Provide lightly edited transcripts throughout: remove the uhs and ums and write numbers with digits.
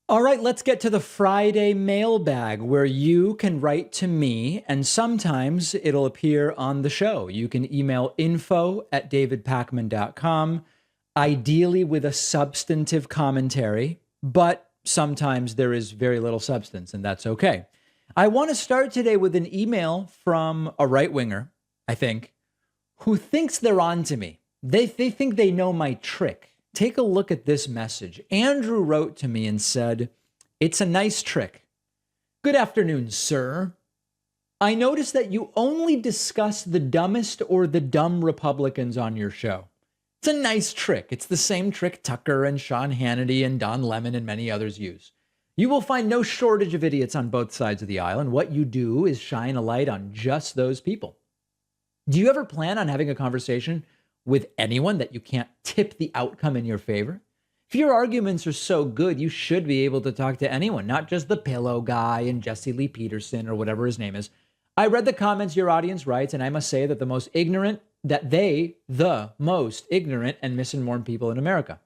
All right, let's get to the Friday mailbag where you can write to me and sometimes it'll appear on the show. You can email info@davidpakman.com, ideally with a substantive commentary, but sometimes there is very little substance and that's okay. I want to start today with an email from a right winger, I think, who thinks they're on to me. They think they know my trick. Take a look at this message. Andrew wrote to me and said, "It's a nice trick. Good afternoon, sir. I noticed that you only discuss the dumbest or the dumb Republicans on your show. It's a nice trick. It's the same trick Tucker and Sean Hannity and Don Lemon and many others use. You will find no shortage of idiots on both sides of the aisle, and what you do is shine a light on just those people. Do you ever plan on having a conversation with anyone that you can't tip the outcome in your favor? If your arguments are so good, you should be able to talk to anyone, not just the pillow guy and Jesse Lee Peterson or whatever his name is. I read the comments your audience writes, and I must say that the most ignorant and misinformed people in America.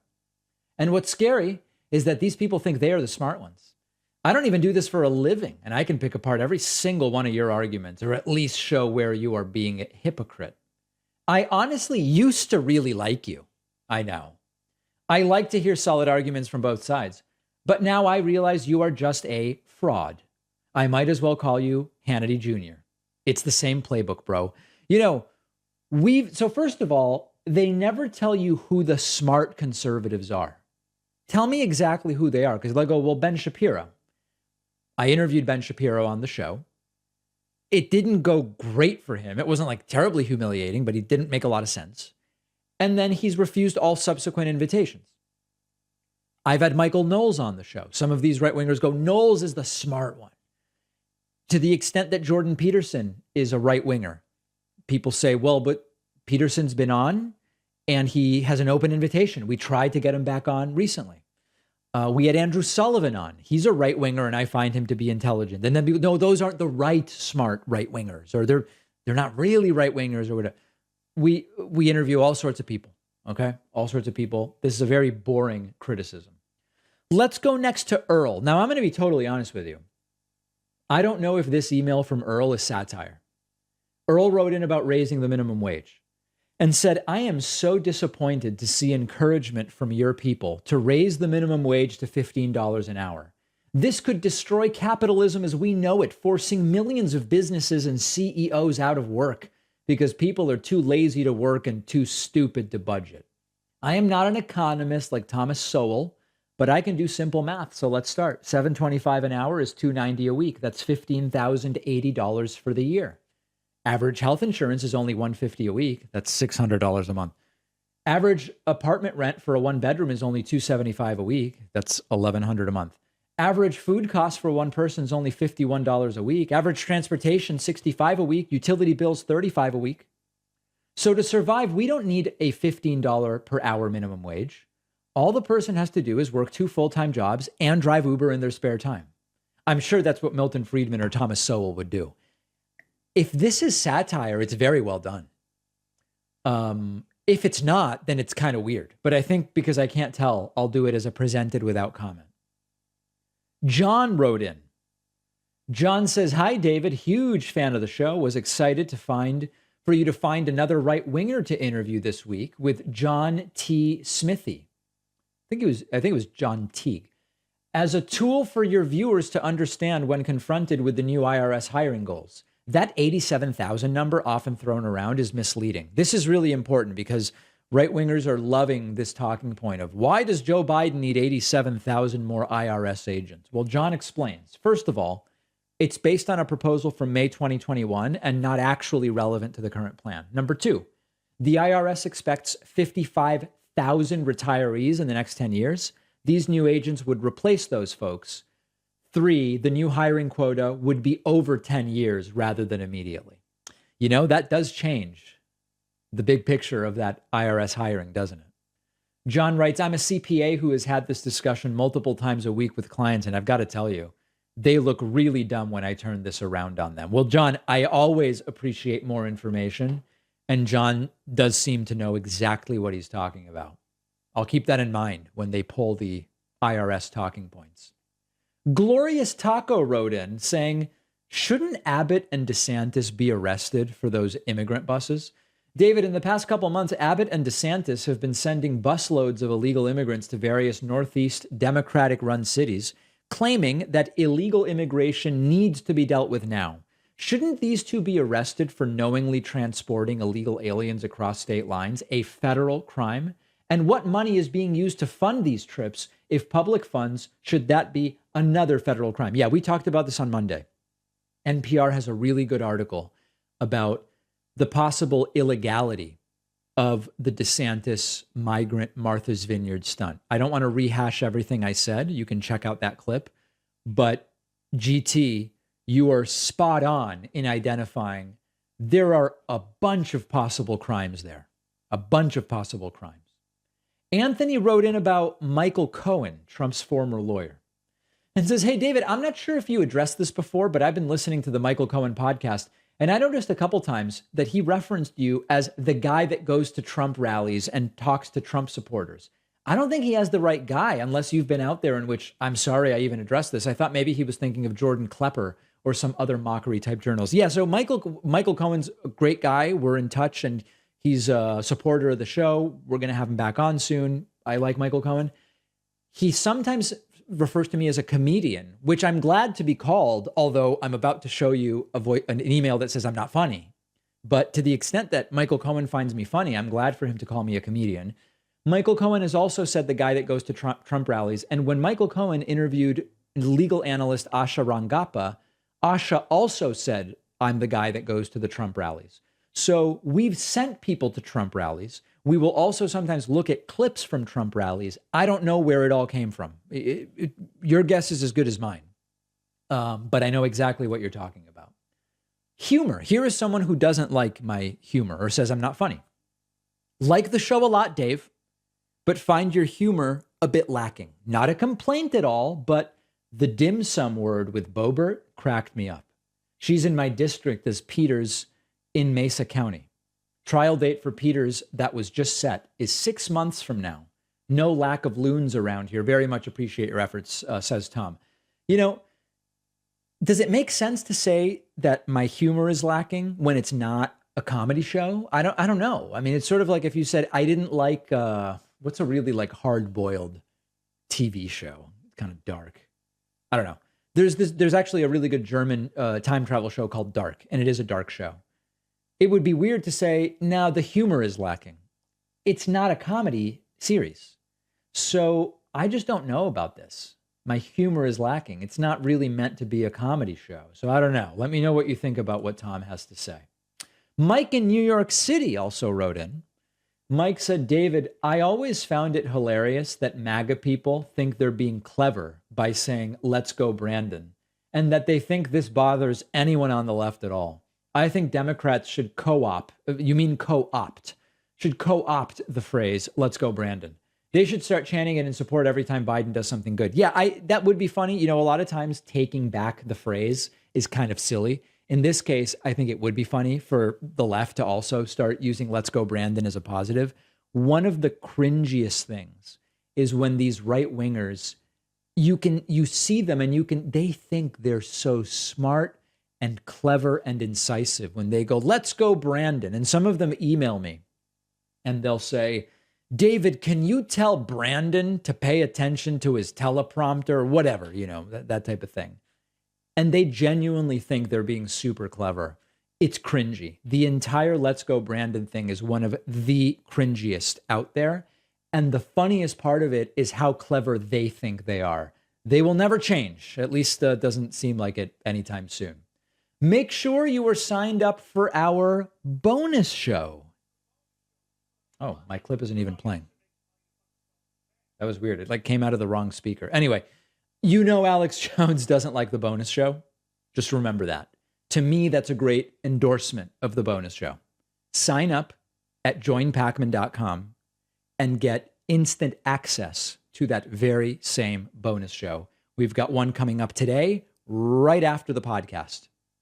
And what's scary is that these people think they are the smart ones. I don't even do this for a living, and I can pick apart every single one of your arguments, or at least show where you are being a hypocrite. I honestly used to really like you. I know. I like to hear solid arguments from both sides. But now I realize you are just a fraud. I might as well call you Hannity Jr. It's the same playbook, bro. So first of all, they never tell you who the smart conservatives are. Tell me exactly who they are, because they'll go, well, Ben Shapiro. I interviewed Ben Shapiro on the show. It didn't go great for him. It wasn't like terribly humiliating, but he didn't make a lot of sense. And then he's refused all subsequent invitations. I've had Michael Knowles on the show. Some of these right-wingers go, Knowles is the smart one. To the extent that Jordan Peterson is a right-winger, people say, well, but Peterson's been on and he has an open invitation. We tried to get him back on recently. We had Andrew Sullivan on. He's a right winger, and I find him to be intelligent. And then people, no, those aren't the right smart right wingers, or they're not really right wingers, or whatever. We interview all sorts of people. Okay, all sorts of people. This is a very boring criticism. Let's go next to Earl. Now I'm going to be totally honest with you. I don't know if this email from Earl is satire. Earl wrote in about raising the minimum wage and said, I am so disappointed to see encouragement from your people to raise the minimum wage to $15 an hour. This could destroy capitalism as we know it, forcing millions of businesses and CEOs out of work because people are too lazy to work and too stupid to budget. I am not an economist like Thomas Sowell, but I can do simple math. So let's start. $7.25 an hour is $290 a week. That's $15,080 for the year. Average health insurance is only $150 a week. That's $600 a month. Average apartment rent for a one bedroom is only $275 a week. That's $1,100 a month. Average food cost for one person is only $51 a week. Average transportation, $65 a week. Utility bills, $35 a week. So to survive, we don't need a $15 per hour minimum wage. All the person has to do is work 2 full-time jobs and drive Uber in their spare time. I'm sure that's what Milton Friedman or Thomas Sowell would do. If this is satire, it's very well done. If it's not, then it's kind of weird. But I think because I can't tell, I'll do it as a presented without comment. John wrote in. John says, hi, David. Huge fan of the show. Was excited for you to find another right winger to interview this week with John T. Smithy. I think it was John Teague. As a tool for your viewers to understand when confronted with the new IRS hiring goals. That 87,000 number often thrown around is misleading. This is really important because right-wingers are loving this talking point of why does Joe Biden need 87,000 more IRS agents? Well, John explains. First of all, it's based on a proposal from May 2021 and not actually relevant to the current plan. Number two, the IRS expects 55,000 retirees in the next 10 years. These new agents would replace those folks. 3, the new hiring quota would be over 10 years rather than immediately. You know, that does change the big picture of that IRS hiring, doesn't it? John writes, I'm a CPA who has had this discussion multiple times a week with clients, and I've got to tell you, they look really dumb when I turn this around on them. Well, John, I always appreciate more information, and John does seem to know exactly what he's talking about. I'll keep that in mind when they pull the IRS talking points. Glorious Taco wrote in saying, shouldn't Abbott and DeSantis be arrested for those immigrant buses? David, in the past couple months, Abbott and DeSantis have been sending busloads of illegal immigrants to various Northeast Democratic-run cities, claiming that illegal immigration needs to be dealt with now. Shouldn't these two be arrested for knowingly transporting illegal aliens across state lines, a federal crime? And what money is being used to fund these trips? If public funds, should that be another federal crime? Yeah, we talked about this on Monday. NPR has a really good article about the possible illegality of the DeSantis migrant Martha's Vineyard stunt. I don't want to rehash everything I said. You can check out that clip. But GT, you are spot on in identifying there are a bunch of possible crimes there, a bunch of possible crimes. Anthony wrote in about Michael Cohen, Trump's former lawyer, and says, hey, David, I'm not sure if you addressed this before, but I've been listening to the Michael Cohen podcast, and I noticed a couple times that he referenced you as the guy that goes to Trump rallies and talks to Trump supporters. I don't think he has the right guy unless you've been out there, in which I'm sorry I even addressed this. I thought maybe he was thinking of Jordan Klepper or some other mockery type journals. Yeah, so Michael Cohen's a great guy. We're in touch, and he's a supporter of the show. We're going to have him back on soon. I like Michael Cohen. He sometimes refers to me as a comedian, which I'm glad to be called, although I'm about to show you an email that says I'm not funny. But to the extent that Michael Cohen finds me funny, I'm glad for him to call me a comedian. Michael Cohen has also said the guy that goes to Trump rallies. And when Michael Cohen interviewed legal analyst Asha Rangappa, Asha also said, I'm the guy that goes to the Trump rallies. So we've sent people to Trump rallies. We will also sometimes look at clips from Trump rallies. I don't know where it all came from. Your guess is as good as mine. But I know exactly what you're talking about. Humor. Here is someone who doesn't like my humor or says I'm not funny. Like the show a lot, Dave, but find your humor a bit lacking. Not a complaint at all, but the dim sum word with Boebert cracked me up. She's in my district as Peters in Mesa County. Trial date for Peters that was just set is 6 months from now. No lack of loons around here. Very much appreciate your efforts, says Tom. You know, does it make sense to say that my humor is lacking when it's not a comedy show? I don't know. I mean, it's sort of like if you said I didn't like what's a really like hard-boiled TV show, kind of dark. I don't know. There's actually a really good German time travel show called Dark, and it is a dark show. It would be weird to say, now the humor is lacking. It's not a comedy series. So I just don't know about this. My humor is lacking. It's not really meant to be a comedy show. So I don't know. Let me know what you think about what Tom has to say. Mike in New York City also wrote in. Mike said, David, I always found it hilarious that MAGA people think they're being clever by saying, let's go Brandon, and that they think this bothers anyone on the left at all. I think Democrats should co-opt the phrase, let's go Brandon. They should start chanting it in support every time Biden does something good. Yeah, that would be funny. You know, a lot of times taking back the phrase is kind of silly. In this case, I think it would be funny for the left to also start using let's go Brandon as a positive. One of the cringiest things is when these right wingers, you see them and they think they're so smart and clever and incisive when they go, let's go Brandon. And some of them email me and they'll say, David, can you tell Brandon to pay attention to his teleprompter or whatever, you know, that type of thing. And they genuinely think they're being super clever. It's cringy. The entire let's go Brandon thing is one of the cringiest out there. And the funniest part of it is how clever they think they are. They will never change. At least doesn't seem like it anytime soon. Make sure you are signed up for our bonus show. Oh, my clip isn't even playing. That was weird. It like came out of the wrong speaker. Anyway, you know Alex Jones doesn't like the bonus show. Just remember that. To me, that's a great endorsement of the bonus show. Sign up at joinpakman.com and get instant access to that very same bonus show. We've got one coming up today, right after the podcast.